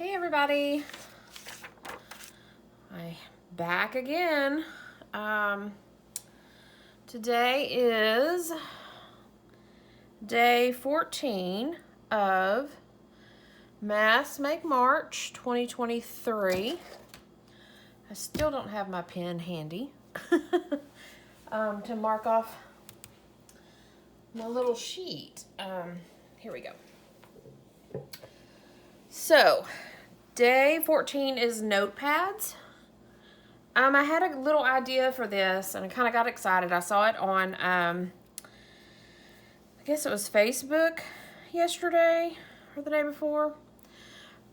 Hey everybody, I'm back again. Today is day 14 of Mass Make March 2023. I still don't have my pen handy to mark off my little sheet. Here we go. So, day 14 is Notepads. I had a little idea for this and I kind of got excited. I saw it on, I guess it was Facebook yesterday or the day before,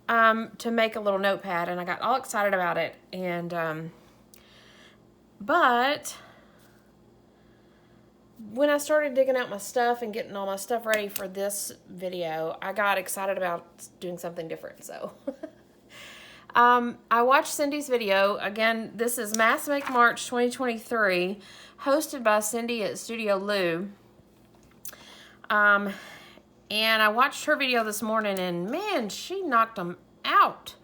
to make a little notepad, and I got all excited about it. And, but when I started digging out my stuff and getting all my stuff ready for this video, I got excited about doing something different. So I watched Cindy's video. Again, this is Mass Make March 2023, hosted by Cindy at Studio Lou. And I watched her video this morning, and man, she knocked them out.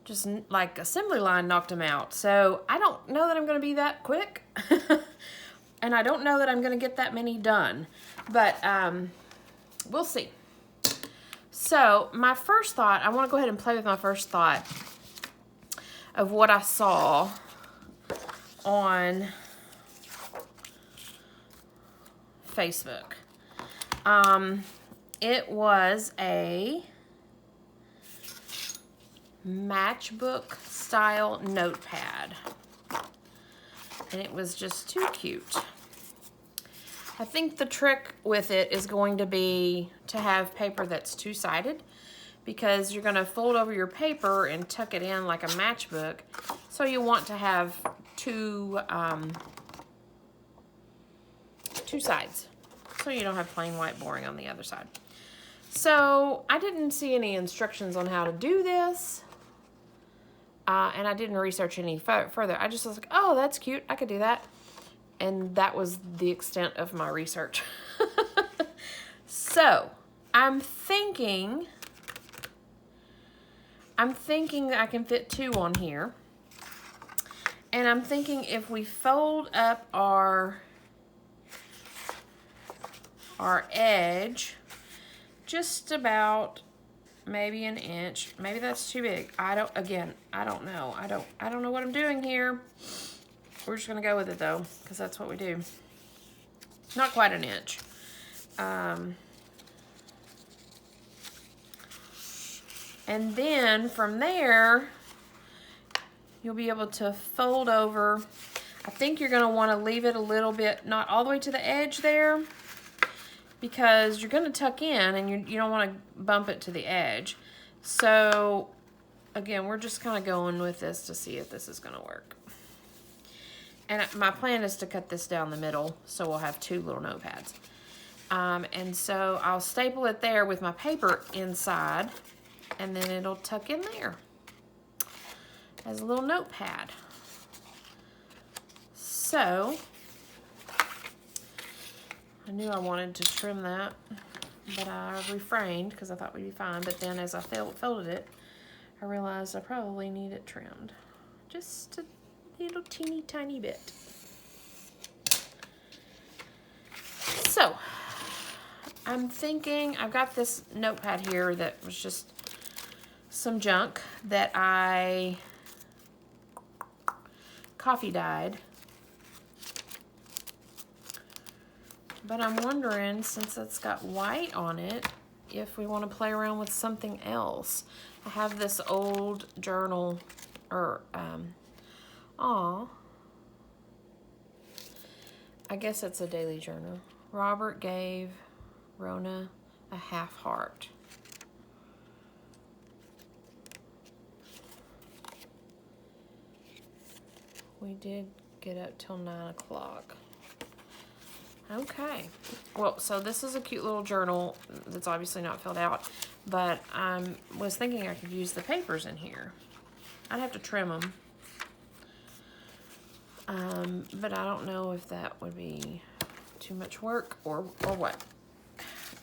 Just like assembly line knocked them out. So I don't know that I'm going to be that quick. And I don't know that I'm going to get that many done, but we'll see. So my first thought, I want to go ahead and play with my first thought of what I saw on Facebook. It was a matchbook style notepad. And it was just too cute. I think the trick with it is going to be to have paper that's two-sided, because you're going to fold over your paper and tuck it in like a matchbook. So you want to have two sides, so you don't have plain white boring on the other side. So I didn't see any instructions on how to do this. And I didn't research any further. I just was like, oh, that's cute. I could do that. And that was the extent of my research. So, I'm thinking I can fit two on here. And I'm thinking if we fold up our edge just about maybe an inch. Maybe that's too big. I don't know. I don't know what I'm doing here. We're just gonna go with it though, because that's what we do. Not quite an inch. And then from there, you'll be able to fold over. I think you're gonna want to leave it a little bit, not all the way to the edge there, because you're going to tuck in and you don't want to bump it to the edge. So, again, we're just kind of going with this to see if this is going to work. And my plan is to cut this down the middle, so we'll have two little notepads. And so I'll staple it there with my paper inside, and then it'll tuck in there as a little notepad. So I knew I wanted to trim that, but I refrained because I thought we'd be fine. But then as I folded it, I realized I probably need it trimmed. Just a little teeny tiny bit. So, I'm thinking, I've got this notepad here that was just some junk that I coffee dyed. But I'm wondering, since it's got white on it, if we want to play around with something else. I have this old journal, or, I guess it's a daily journal. Robert gave Rona a half heart. We did get up till 9 o'clock. Okay, well, so this is a cute little journal that's obviously not filled out, but I was thinking I could use the papers in here. I'd have to trim them, but I don't know if that would be too much work or what.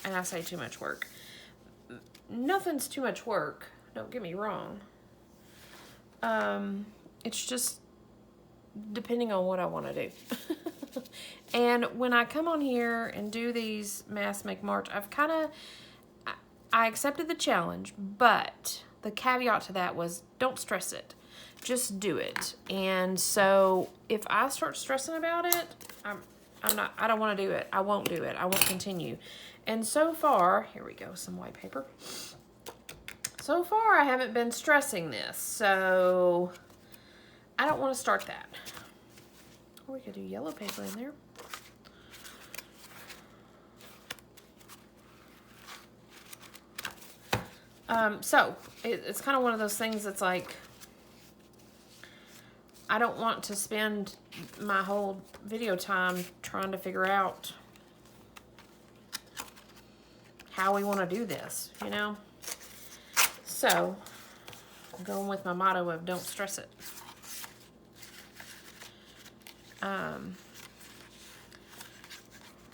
And I say too much work. Nothing's too much work. don't get me wrong. It's just depending on what I want to do. And when I come on here and do these Mass Make March, I accepted the challenge, but the caveat to that was don't stress it. Just do it. And so if I start stressing about it, I don't want to do it. I won't do it. I won't continue. And so far, here we go, some white paper. So far, I haven't been stressing this, so I don't want to start that. Or we could do yellow paper in there. So it's kind of one of those things that's like, I don't want to spend my whole video time trying to figure out how we want to do this, you know? So, I'm going with my motto of don't stress it.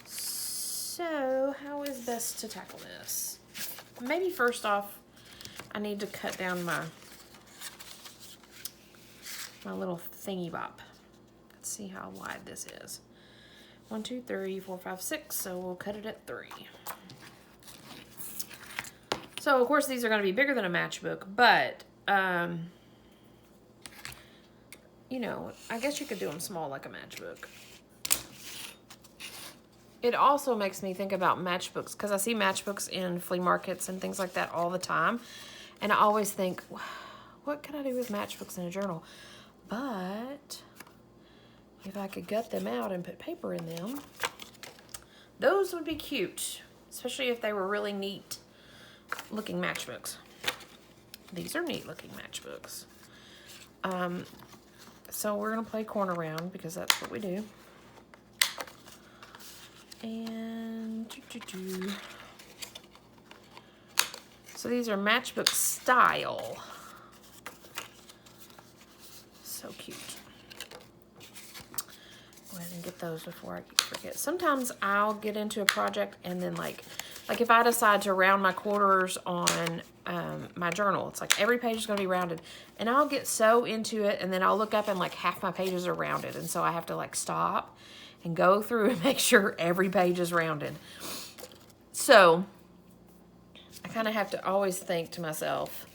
So, how is best to tackle this? Maybe first off, I need to cut down my little thingy bop. Let's see how wide this is. 1, 2, 3, 4, 5, 6. So we'll cut it at 3. So of course these are going to be bigger than a matchbook, but you know, I guess you could do them small like a matchbook. It also makes me think about matchbooks because I see matchbooks in flea markets and things like that all the time, and I always think, what can I do with matchbooks in a journal? But if I could gut them out and put paper in them, those would be cute, especially if they were really neat looking matchbooks. These are neat looking matchbooks. So we're gonna play corner round because that's what we do. And so these are matchbook style. So cute. Go ahead and get those before I forget. Sometimes I'll get into a project and then like if I decide to round my quarters on my journal, it's like every page is going to be rounded, and I'll get so into it, and then I'll look up and like half my pages are rounded, and so I have to like stop and go through and make sure every page is rounded. So I kind of have to always think to myself,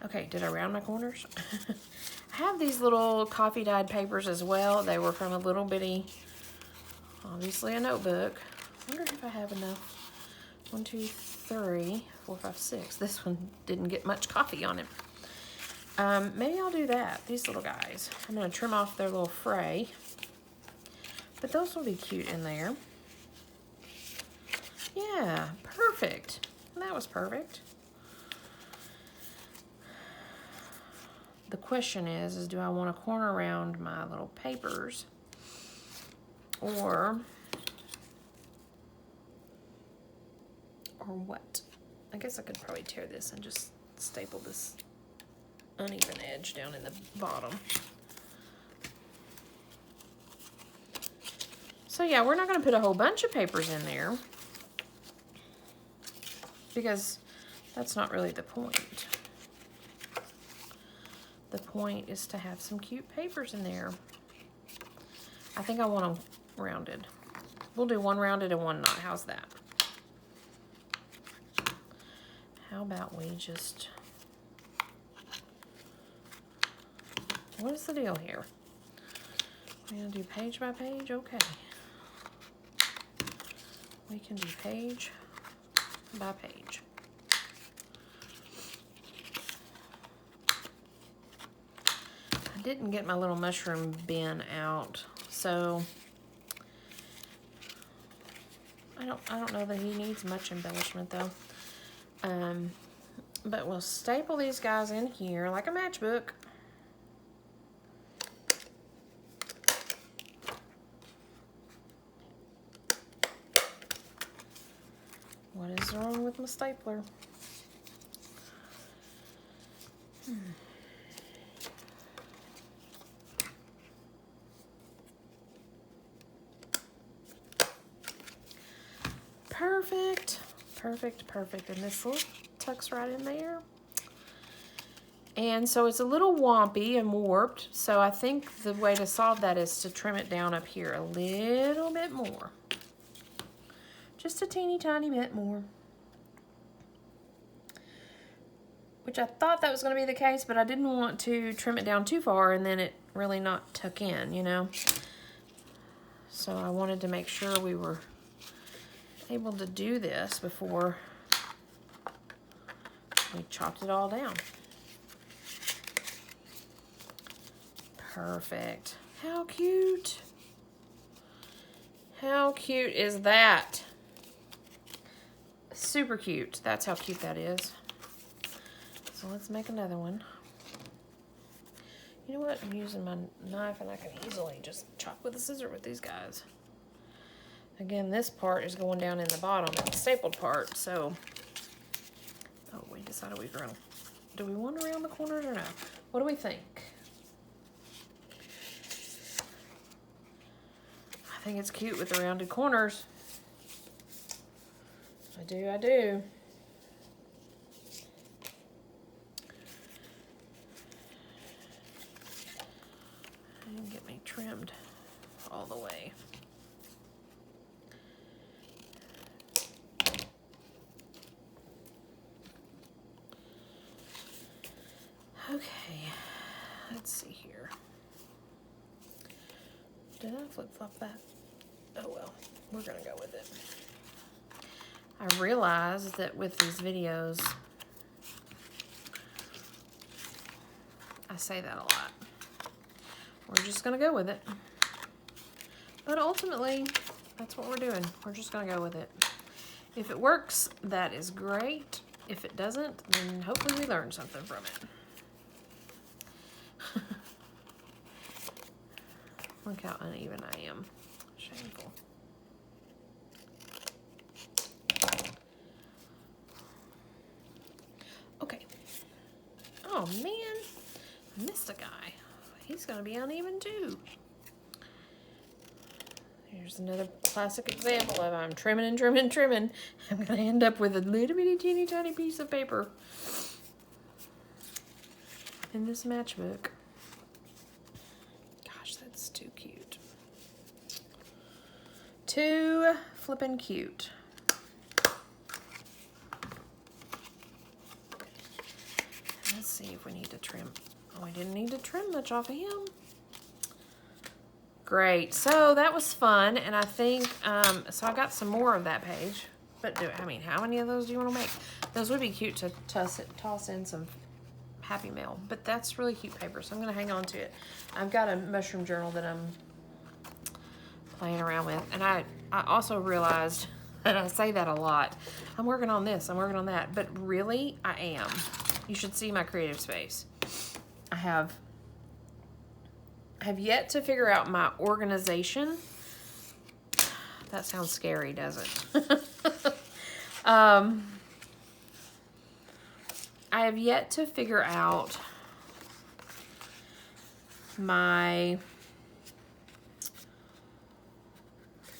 okay, did I round my corners? I have these little coffee dyed papers as well. They were from a little bitty, obviously a notebook. I wonder if I have enough. 1, 2, 3, 4, 5, 6. This one didn't get much coffee on it. Maybe I'll do that. These little guys. I'm going to trim off their little fray. But those will be cute in there. Yeah, perfect. That was perfect. The question is do I want to corner around my little papers or what? I guess I could probably tear this and just staple this uneven edge down in the bottom. So yeah, we're not going to put a whole bunch of papers in there because that's not really the point. The point is to have some cute papers in there. I think I want them rounded. We'll do one rounded and one not. How's that? How about we just... What is the deal here? We're going to do page by page? Okay. We can do page by page. I didn't get my little mushroom bin out, so I don't know that he needs much embellishment though. But we'll staple these guys in here like a matchbook. What is wrong with my stapler? Perfect, perfect, perfect. And this little tucks right in there. And so it's a little wompy and warped. So I think the way to solve that is to trim it down up here a little bit more. Just a teeny tiny bit more. Which I thought that was going to be the case, but I didn't want to trim it down too far and then it really not tuck in, you know. So I wanted to make sure we were able to do this before we chopped it all down. Perfect. How cute. How cute is that? Super cute. That's how cute that is. So let's make another one. You know what? I'm using my knife and I can easily just chop with a scissor with these guys. Again, this part is going down in the bottom, the stapled part, so. Oh, we decided we were gonna. Do we want around the corners or no? What do we think? I think it's cute with the rounded corners. I do. And get me trimmed all the way. Okay, let's see here. Did I flip-flop that? Oh well, we're gonna go with it. I realized that with these videos, I say that a lot. We're just gonna go with it. But ultimately, that's what we're doing. We're just gonna go with it. If it works, that is great. If it doesn't, then hopefully we learn something from it. Look how uneven I am. Shameful. Okay. Oh man, I missed a guy. He's gonna be uneven too. Here's another classic example of I'm trimming and trimming and trimming. I'm gonna end up with a little bitty teeny tiny piece of paper in this matchbook. Gosh, that's too cute. Too flippin' cute. Let's see if we need to trim. Oh, we didn't need to trim much off of him. Great, so that was fun, and I think, so I got some more of that page, but I mean, how many of those do you want to make? Those would be cute to toss in some Happy Mail, but that's really cute paper, so I'm going to hang on to it. I've got a mushroom journal that I'm playing around with, and I also realized, and I say that a lot, I'm working on this, I'm working on that, but really, I am. You should see my creative space. I have yet to figure out my organization. That sounds scary, doesn't it? I have yet to figure out my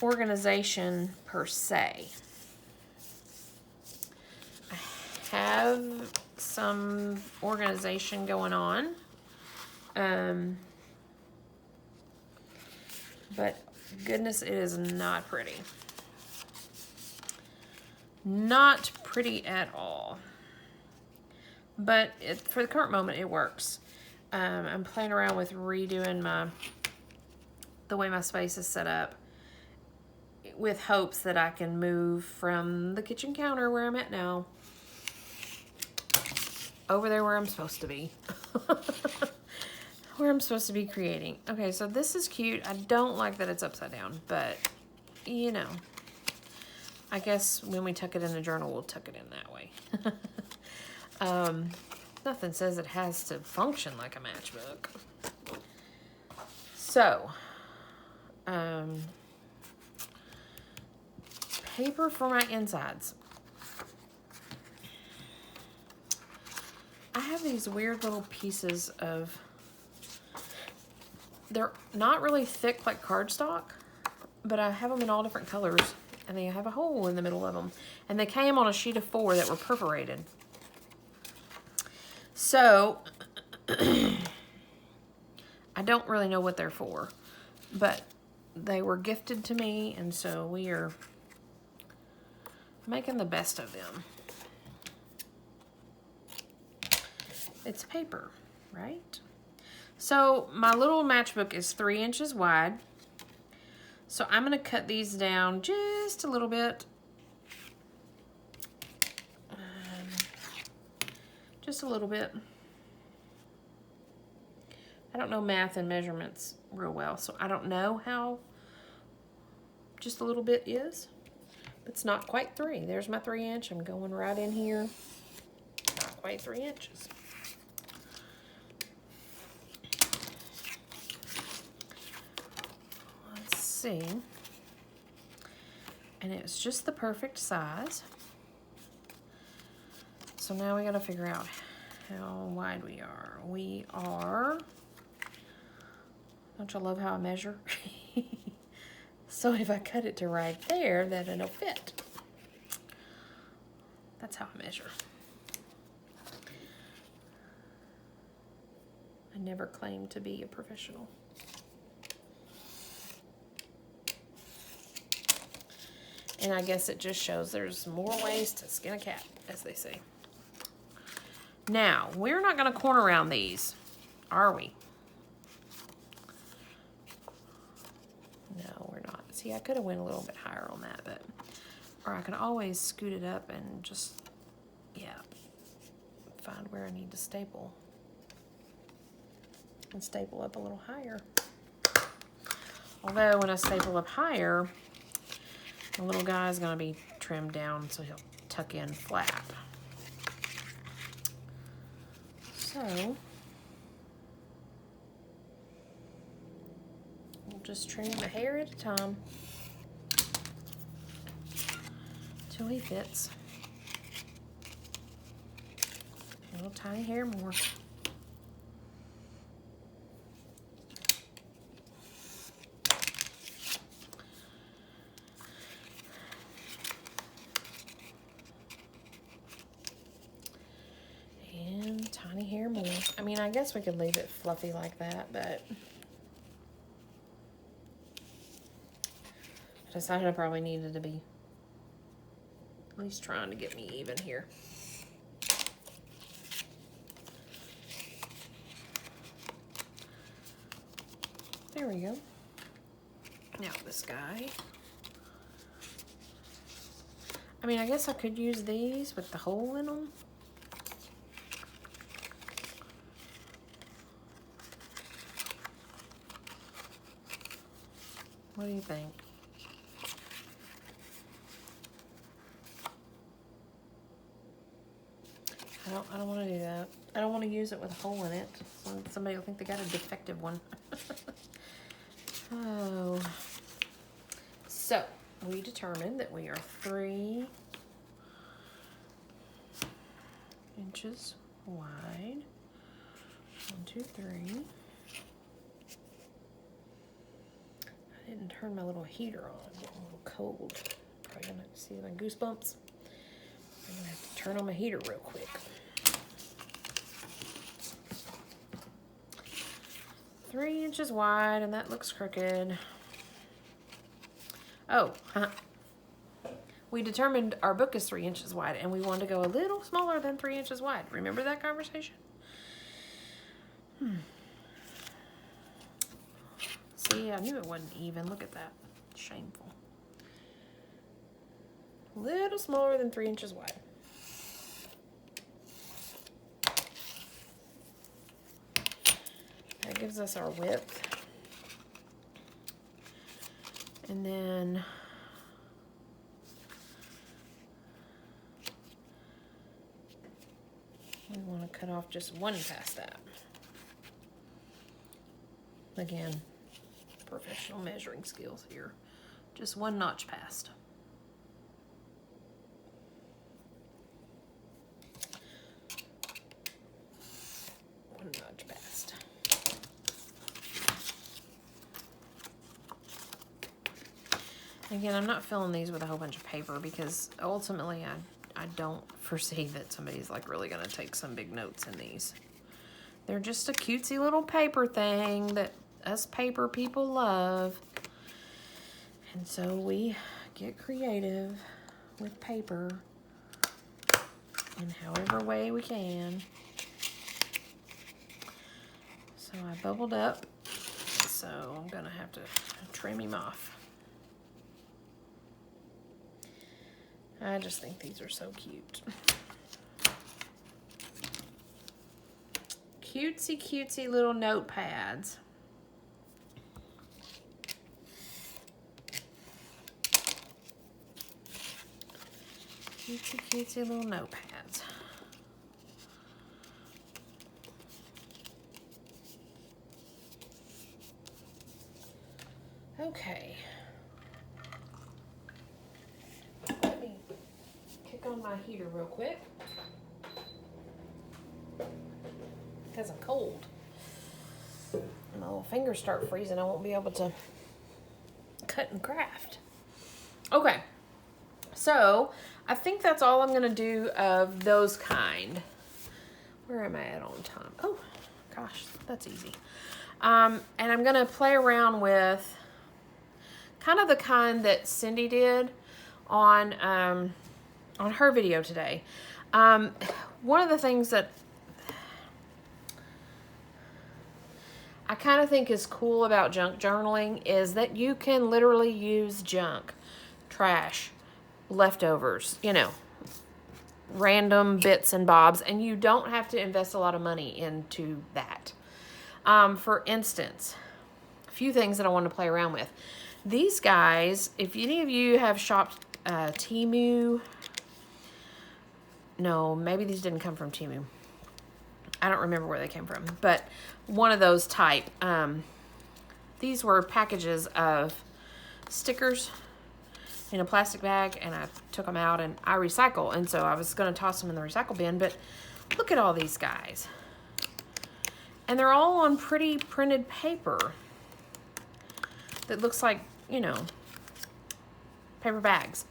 organization per se. I have some organization going on. But goodness, it is not pretty. Not pretty at all. But for the current moment, it works. I'm playing around with redoing the way my space is set up with hopes that I can move from the kitchen counter where I'm at now over there where I'm supposed to be. Where I'm supposed to be creating. Okay, so this is cute. I don't like that it's upside down, but you know, I guess when we tuck it in the journal, we'll tuck it in that way. Nothing says it has to function like a matchbook. So, paper for my insides. I have these weird little pieces of, they're not really thick like cardstock, but I have them in all different colors, and they have a hole in the middle of them. And they came on a sheet of 4 that were perforated. So, I don't really know what they're for, but they were gifted to me, and so we are making the best of them. It's paper, right? So my little matchbook is 3 inches wide. So I'm going to cut these down just a little bit. Just a little bit. I don't know math and measurements real well, so I don't know how just a little bit is. It's not quite 3. There's my 3 inch. I'm going right in here. Not quite 3 inches. Let's see. And it's just the perfect size. So now we got to figure out how wide we are. We are, don't you love how I measure? So if I cut it to right there, then it'll fit. That's how I measure. I never claimed to be a professional. And I guess it just shows there's more ways to skin a cat, as they say. Now, we're not going to corner round these, are we? No, we're not. See, I could have went a little bit higher on that, but, or I could always scoot it up and just, yeah, find where I need to staple. And staple up a little higher. Although when I staple up higher, the little guy is going to be trimmed down so he'll tuck in flat. So we'll just trim a hair at a time till he fits. A little tiny hair more. Tiny hair more. I mean, I guess we could leave it fluffy like that, but I decided I probably needed to be at least trying to get me even here. There we go. Now this guy. I mean, I guess I could use these with the hole in them. What do you think? I don't want to do that. I don't want to use it with a hole in it. Somebody will think they got a defective one. Oh. So, we determined that we are 3 inches wide. 1, 2, 3. I didn't turn my little heater on. I'm getting a little cold. Probably gonna see my goosebumps. I'm gonna have to turn on my heater real quick. Three inches wide, and that looks crooked. Oh, we determined our book is 3 inches wide, and we wanted to go a little smaller than 3 inches wide. Remember that conversation? See, I knew it wasn't even. Look at that. Shameful. A little smaller than 3 inches wide. That gives us our width. And then we want to cut off just one past that. Again, professional measuring skills here. Just one notch past. One notch past. Again, I'm not filling these with a whole bunch of paper because ultimately I don't foresee that somebody's like really going to take some big notes in these. They're just a cutesy little paper thing that us paper people love. And so we get creative with paper in however way we can. So I bubbled up, so I'm gonna have to trim him off. I just think these are so cute. Cutesy, cutesy little notepads. Cutesy, cutesy little notepads. Okay. Let me kick on my heater real quick. Because I'm cold. My little fingers start freezing. I won't be able to cut and craft. Okay. So, I think that's all I'm going to do of those kind. Where am I at on time? Oh, gosh, that's easy. And I'm going to play around with kind of the kind that Cindy did on her video today. One of the things that I kind of think is cool about junk journaling is that you can literally use junk, trash, leftovers, you know, random bits and bobs, and you don't have to invest a lot of money into that. For instance, a few things that I want to play around with. These guys, if any of you have shopped Temu, no, maybe these didn't come from Temu. I don't remember where they came from, but one of those type. These were packages of stickers in a plastic bag, and I took them out, and I recycle, and so I was going to toss them in the recycle bin, but look at all these guys. And they're all on pretty printed paper that looks like, you know, paper bags.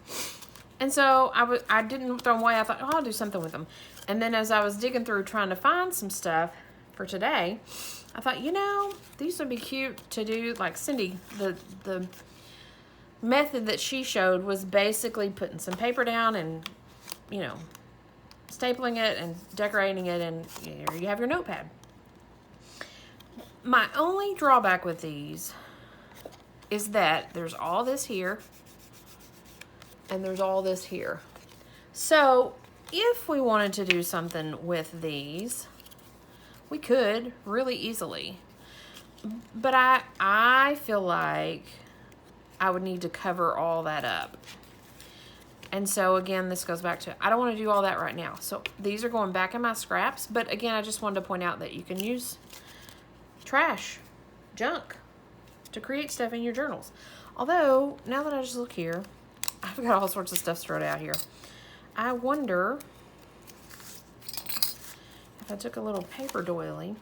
And so I didn't throw them away. I thought, oh, I'll do something with them. And then as I was digging through trying to find some stuff for today, I thought, you know, these would be cute to do, like Cindy, the method that she showed was basically putting some paper down and, you know, stapling it and decorating it, and here you have your notepad. My only drawback with these is that there's all this here and there's all this here. So if we wanted to do something with these, we could really easily. But I feel like I would need to cover all that up. And so again, this goes back to, I don't want to do all that right now. So these are going back in my scraps. But again, I just wanted to point out that you can use trash, junk, to create stuff in your journals. Although, now that I just look here, I've got all sorts of stuff spread out here. I wonder if I took a little paper doily,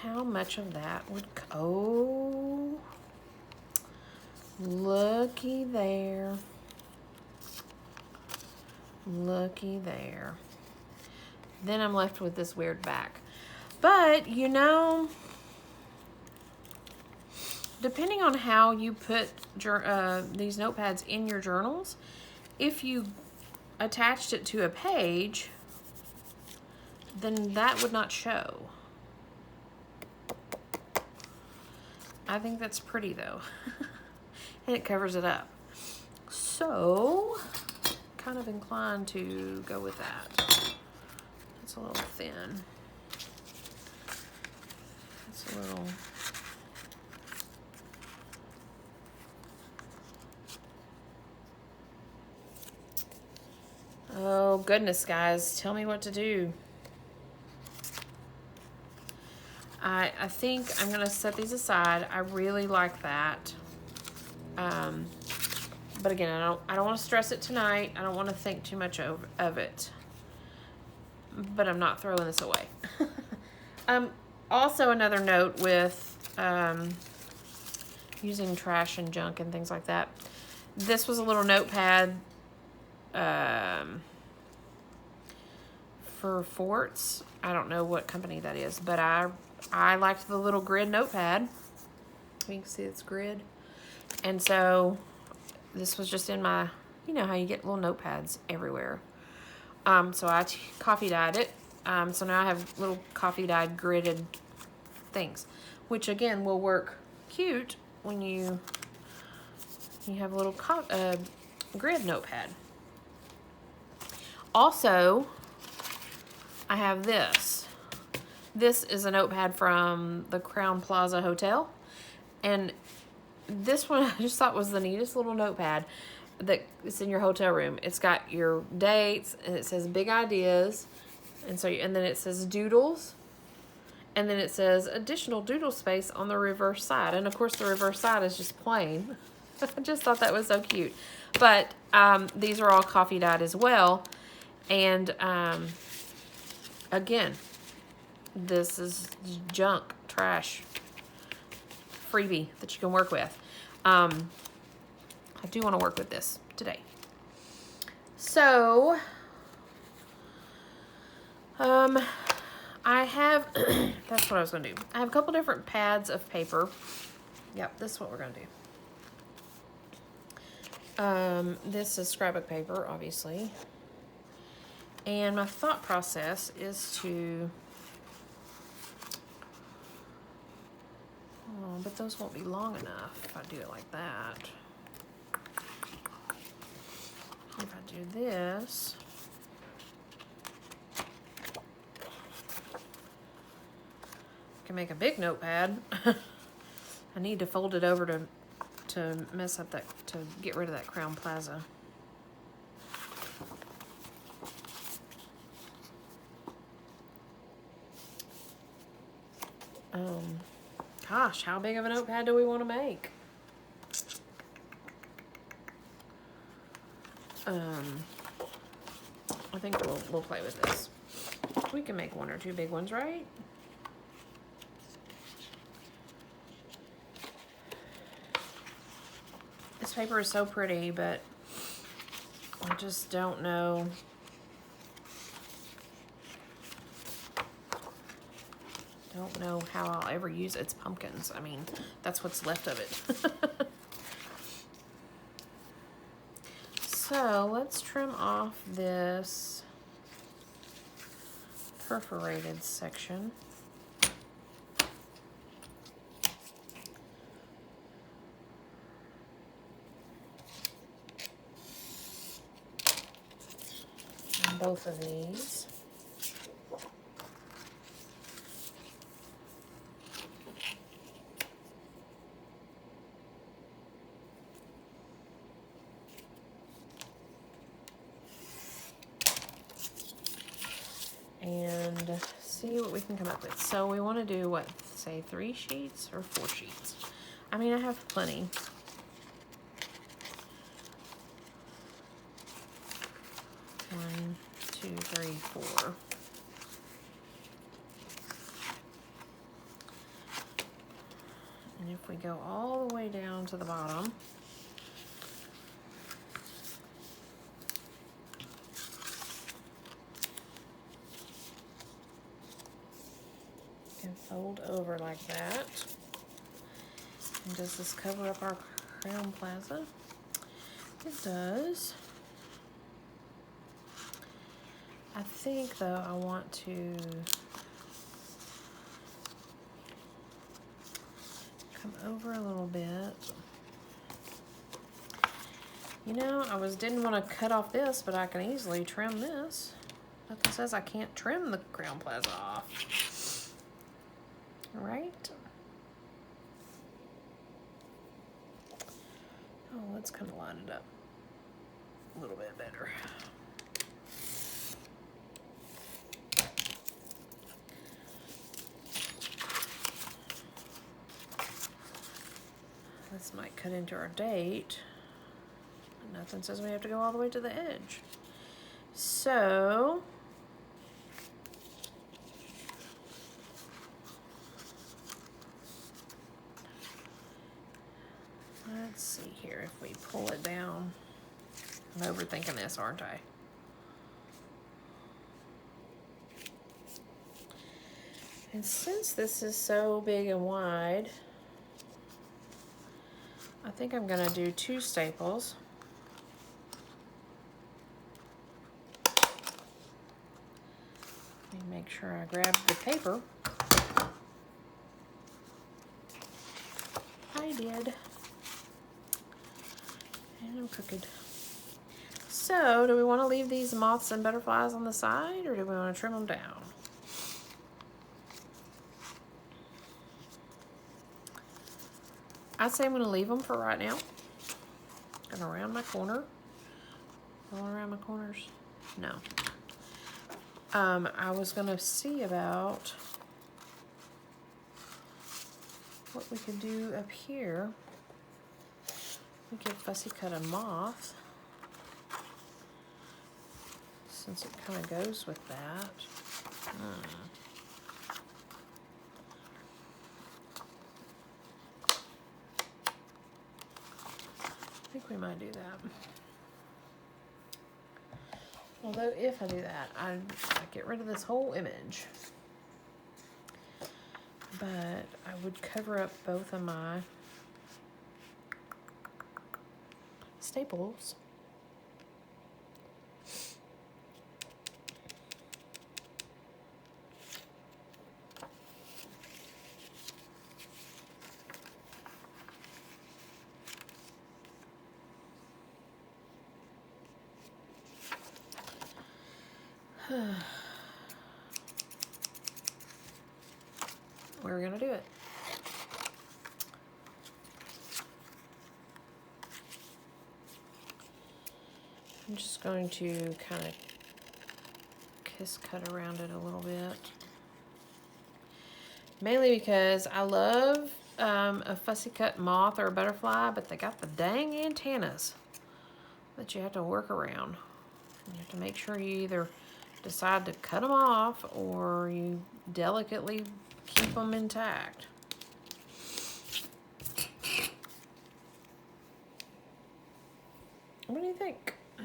how much of that would, oh, looky there. Looky there. Then I'm left with this weird back. But, you know, depending on how you put these notepads in your journals, if you attached it to a page, then that would not show. I think that's pretty, though. And it covers it up. So, kind of inclined to go with that. It's a little thin. It's a little... Oh, goodness, guys. Tell me what to do. I think I'm going to set these aside. I really like that. But again, I don't want to stress it tonight. I don't want to think too much of it. But I'm not throwing this away. Also, another note with using trash and junk and things like that. This was a little notepad for forts. I don't know what company that is, but I liked the little grid notepad. You can see it's grid. And so this was just in my, you know how you get little notepads everywhere. So I coffee dyed it. So now I have little coffee dyed gridded things, which again will work cute when you have a little grid notepad. Also, I have this. This is a notepad from the Crown Plaza Hotel. And this one I just thought was the neatest little notepad that is in your hotel room. It's got your dates, and it says big ideas. And so, and then it says doodles. And then it says additional doodle space on the reverse side. And of course the reverse side is just plain. I just thought that was so cute. But these are all coffee dyed as well. And again, this is junk, trash, freebie that you can work with. I do want to work with this today. So, I have, that's what I was going to do. I have a couple different pads of paper. Yep, this is what we're going to do. This is scrapbook paper, obviously. And my thought process is to, oh, but those won't be long enough if I do it like that. If I do this, I can make a big notepad. I need to fold it over to mess up that, to get rid of that Crown Plaza. Gosh, how big of a notepad do we want to make? I think we'll play with this. We can make one or two big ones, right? This paper is so pretty, but I just don't know. Don't know how I'll ever use it. It's pumpkins. I mean, that's what's left of it. So let's trim off this perforated section. And both of these. And see what we can come up with. So we want to do what, say 3 sheets or 4 sheets? I mean, I have plenty. One, two, three, 4. And if we go all the way down to the bottom, and fold over like that. And does this cover up our Crown Plaza? It does. I think though I want to come over a little bit. You know, didn't want to cut off this, but I can easily trim this. Nothing says I can't trim the Crown Plaza off. Right? Oh, let's kind of line it up a little bit better. This might cut into our date. Nothing says we have to go all the way to the edge. So, let's see here if we pull it down. I'm overthinking this, aren't I? And since this is so big and wide, I think I'm gonna do 2 staples. Let me make sure I grab the paper. I did. And I'm crooked. So, do we want to leave these moths and butterflies on the side, or do we want to trim them down? I'd say I'm going to leave them for right now. Going around my corner. Going around my corners. No. I was going to see about what we could do up here. We could fussy cut a moth, since it kind of goes with that. I think we might do that. Although if I do that, I'd get rid of this whole image. But I would cover up both of my staples. We're gonna do it. I'm just going to kind of kiss cut around it a little bit. Mainly because I love a fussy cut moth or a butterfly, but they got the dang antennas that you have to work around. You have to make sure you either decide to cut them off or you delicately keep them intact. What do you think? I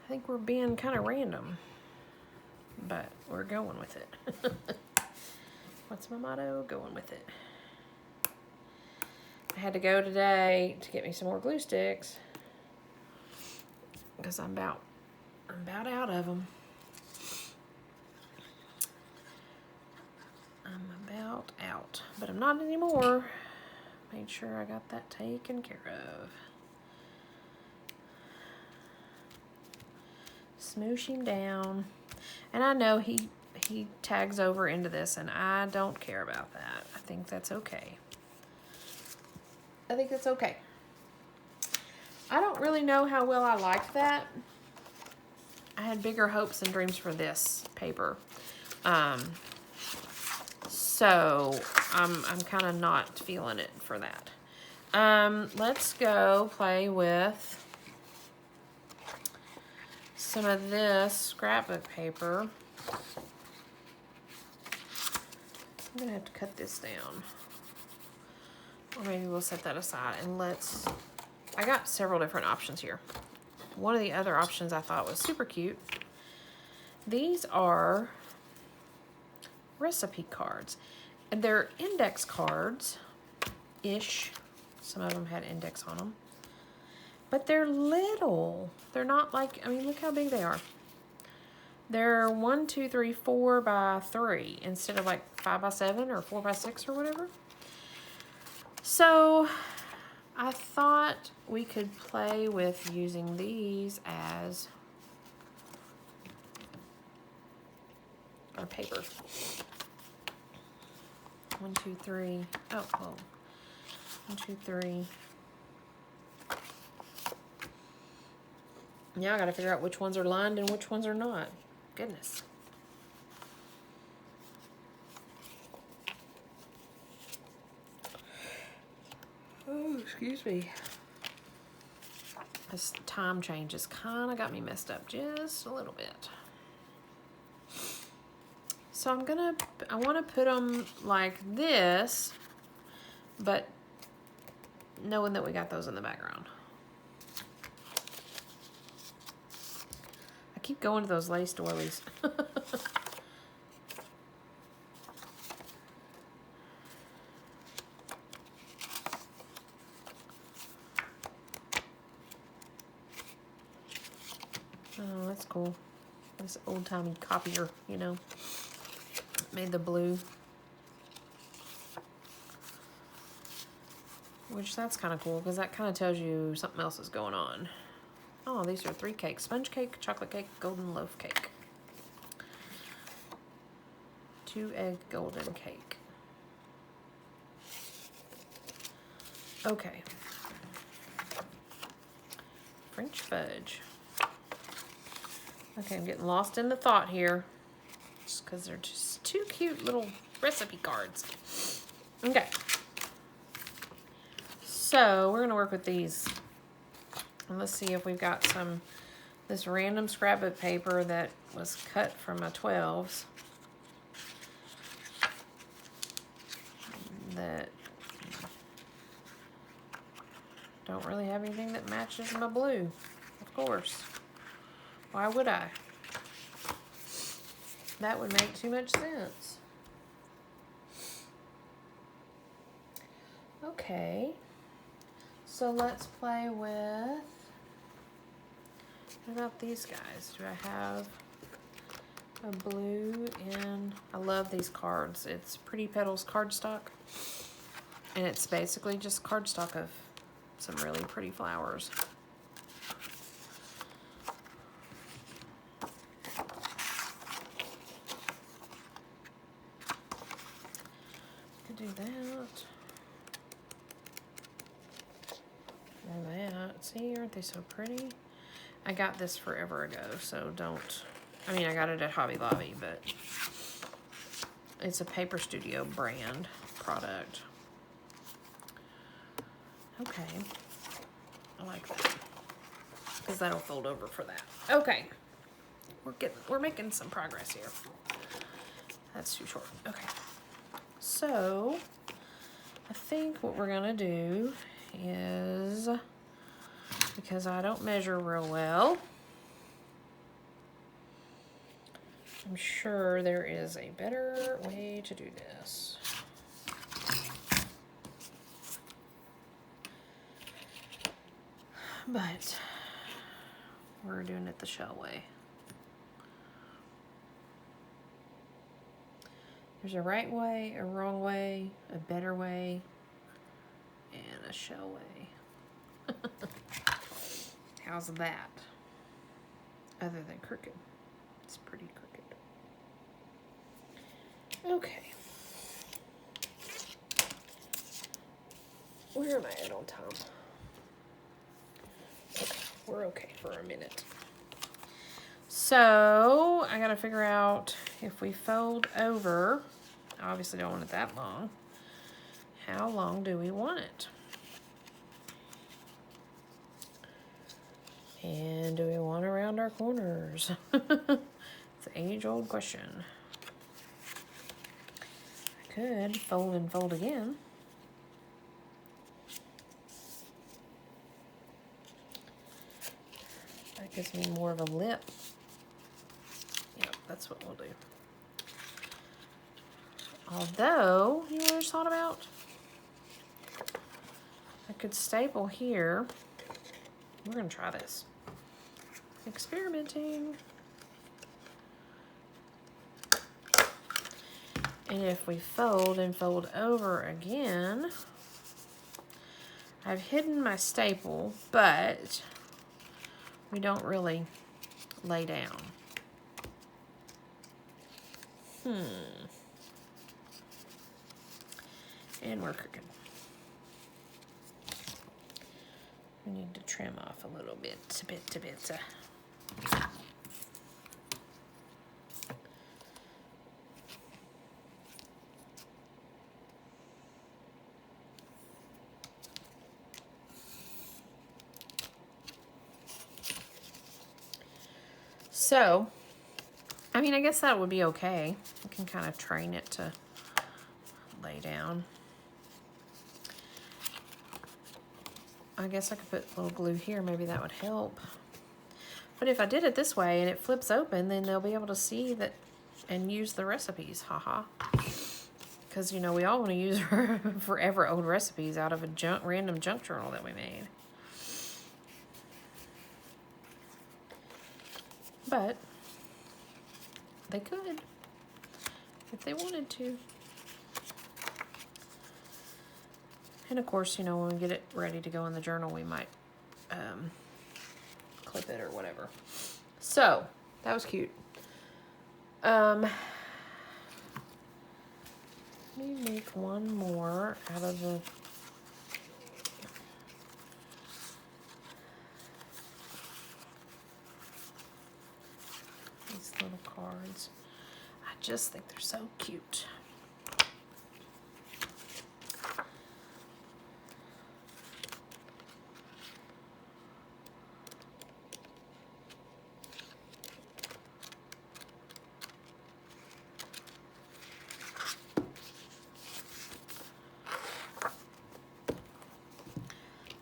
think we're being kind of random, but we're going with it. What's my motto? Going with it. I had to go today to get me some more glue sticks because I'm about out of them. I'm about out, but I'm not anymore. Made sure I got that taken care of. Smoosh him down. And I know he tags over into this, and I don't care about that. I think that's okay. I think that's okay. I don't really know how well I liked that. I had bigger hopes and dreams for this paper. So I'm kind of not feeling it for that. Let's go play with some of this scrapbook paper. I'm gonna have to cut this down. Or maybe we'll set that aside and I got several different options here. One of the other options I thought was super cute. These are recipe cards. And they're index cards-ish. Some of them had index on them. But they're little. They're not like, I mean, look how big they are. They're 1, 2, 3, 4 by 3 instead of like 5 by 7 or 4 by 6 or whatever. So I thought we could play with using these as our paper. 1, 2, 3. Oh, whoa. 1, 2, 3. Now I gotta figure out which ones are lined and which ones are not. Goodness. Oh, excuse me. This time change has kind of got me messed up just a little bit. So I want to put them like this, but knowing that we got those in the background. I keep going to those lace doilies. that's cool. This old-timey copier, you know. Made the blue. Which that's kind of cool because that kind of tells you something else is going on. Oh, these are 3 cakes. Sponge cake, chocolate cake, golden loaf cake. 2-egg golden cake. Okay. French fudge. Okay, I'm getting lost in the thought here. Just because they're just 2 cute little recipe cards. Okay. So, we're going to work with these. And let's see if we've got this random scrapbook paper that was cut from my 12s. That don't really have anything that matches my blue, of course. Why would I? That would make too much sense. Okay, so let's play with, what about these guys? Do I have a blue in, I love these cards. It's Pretty Petals cardstock. And it's basically just cardstock of some really pretty flowers. Could do that. Or that. See, aren't they so pretty? I got this forever ago, so don't, I mean, I got it at Hobby Lobby, but it's a Paper Studio brand product. Okay, I like that because that'll fold over for that. Okay, we're making some progress here. That's too short. Okay, so I think what we're gonna do is, because I don't measure real well, I'm sure there is a better way to do this. But we're doing it the shell way. There's a right way, a wrong way, a better way, and a shell way. How's that? Other than crooked. It's pretty crooked. Okay. Where am I at on time? Okay, we're okay for a minute. So, I gotta figure out if we fold over, I obviously don't want it that long. How long do we want it? And do we want to round our corners? It's an age-old question. I could fold and fold again. That gives me more of a lip. Yep, that's what we'll do. Although, you know what I just thought about? I could staple here. We're gonna try this. Experimenting. And if we fold and fold over again, I've hidden my staple, but we don't really lay down. And we're crooked. We need to trim off a little bit, bit to bit. So, I mean, I guess that would be okay. I can kind of train it to lay down. I guess I could put a little glue here. Maybe that would help. But if I did it this way and it flips open, then they'll be able to see that and use the recipes. Haha. Because, you know, we all want to use our forever old recipes out of a random junk journal that we made. but they could if they wanted to. And of course, you know, when we get it ready to go in the journal, we might clip it or whatever. So, that was cute. Let me make one more out of these little cards. I just think they're so cute.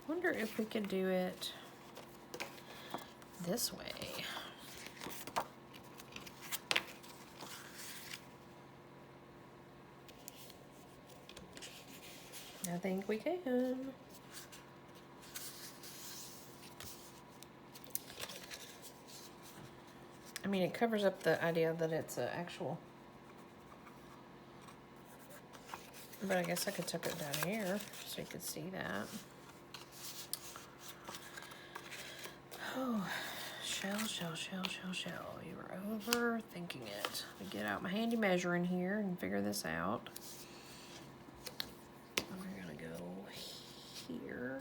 Wonder if we could do it this way. I think we can. I mean, it covers up the idea that it's an actual, but I guess I could tuck it down here so you could see that. Oh, shell. You were overthinking it. Let me get out my handy measure in here and figure this out. We're gonna go here.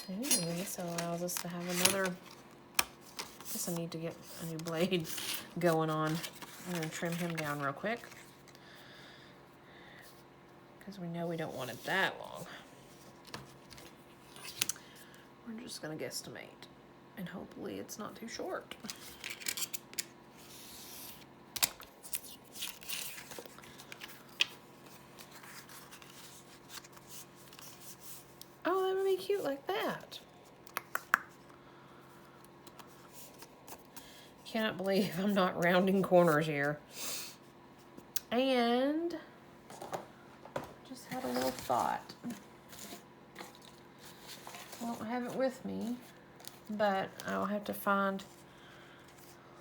Ooh, this allows us to have another. I guess I need to get a new blade going on. I'm going to trim him down real quick because we know we don't want it that long. We're just going to guesstimate, and hopefully it's not too short. Oh, that would be cute like that. Cannot believe I'm not rounding corners here. And just had a little thought. I don't have it with me, but I'll have to find.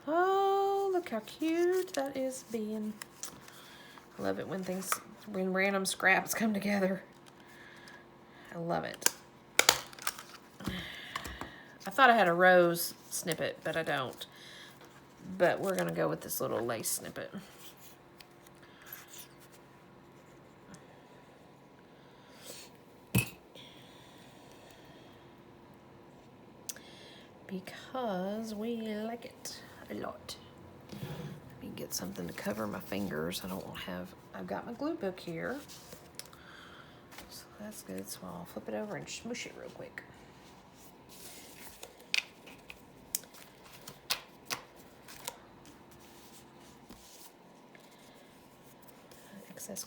Oh, look how cute that is being. I love it when random scraps come together. I love it. I thought I had a rose snippet, but I don't. But we're going to go with this little lace snippet. Because we like it a lot. Let me get something to cover my fingers. I've got my glue book here. So that's good. So I'll flip it over and smoosh it real quick.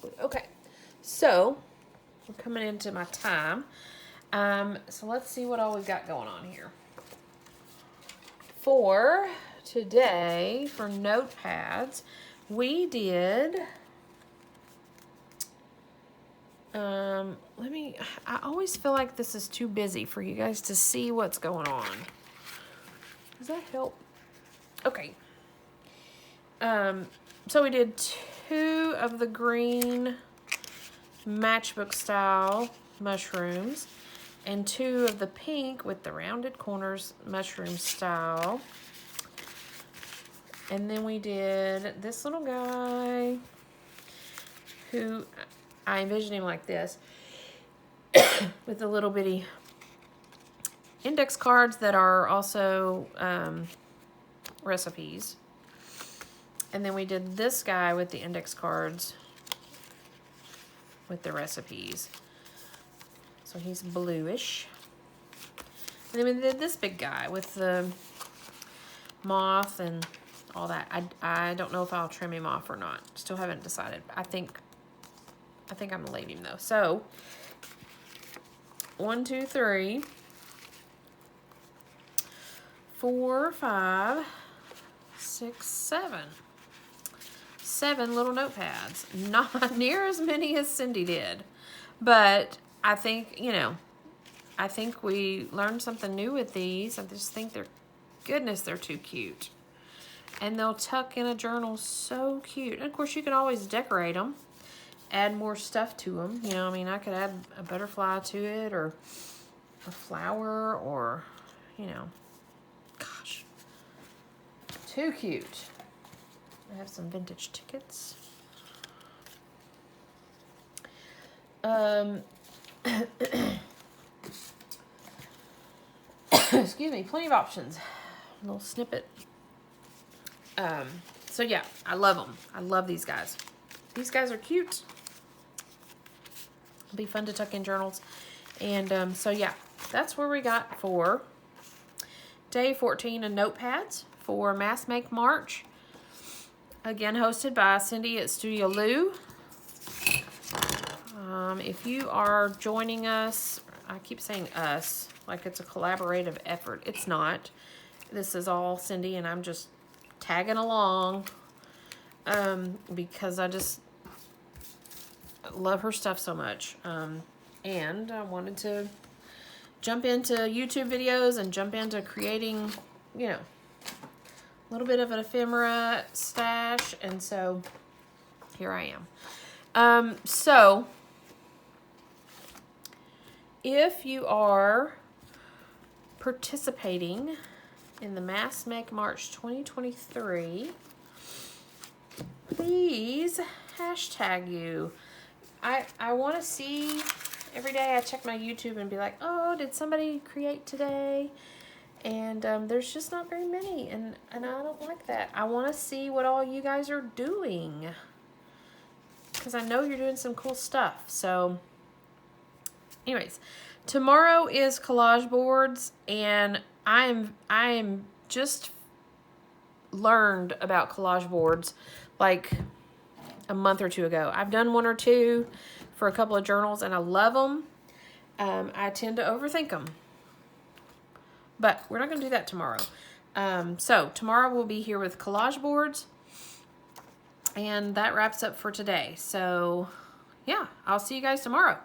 Glue. Okay, so we're coming into my time. So let's see what all we've got going on here. For today, for Notepads, we did. I always feel like this is too busy for you guys to see what's going on. Does that help? Okay. So we did 2 of the green matchbook style mushrooms and 2 of the pink with the rounded corners mushroom style. And then we did this little guy who I envision him like this with the little bitty index cards that are also recipes. And then we did this guy with the index cards with the recipes. So he's bluish. And then we did this big guy with the moth and all that. I don't know if I'll trim him off or not. Still haven't decided. I think I'm gonna leave him though. So 1, 2, 3, 4, 5, 6, 7. 7 little notepads. Not near as many as Cindy did. But I think, you know, I think we learned something new with these. I just think goodness, they're too cute. And they'll tuck in a journal so cute. And of course, you can always decorate them. Add more stuff to them. You know, I mean, I could add a butterfly to it or a flower or, you know, gosh, too cute. I have some vintage tickets. Excuse me, plenty of options. A little snippet. So yeah, I love them. I love these guys. These guys are cute. It'll be fun to tuck in journals. And so yeah, that's where we got for day 14 of Notepads for Mass Make March. Again, hosted by Cindy at Studio Lou. If you are joining us, I keep saying us, like it's a collaborative effort. It's not. This is all Cindy, and I'm just tagging along because I just love her stuff so much. And I wanted to jump into YouTube videos and jump into creating, you know, a little bit of an ephemera stash. And so here I am. So if you are participating in the Mass Make March 2023, please hashtag you. I want to see, every day I check my YouTube and be like, oh, did somebody create today? And there's just not very many, and I don't like that. I want to see what all you guys are doing, because I know you're doing some cool stuff. So anyways, tomorrow is collage boards, and I am just learned about collage boards like a month or two ago. I've done one or two for a couple of journals, and I love them. I tend to overthink them, but we're not going to do that tomorrow. So tomorrow we'll be here with collage boards, and that wraps up for today. So yeah, I'll see you guys tomorrow.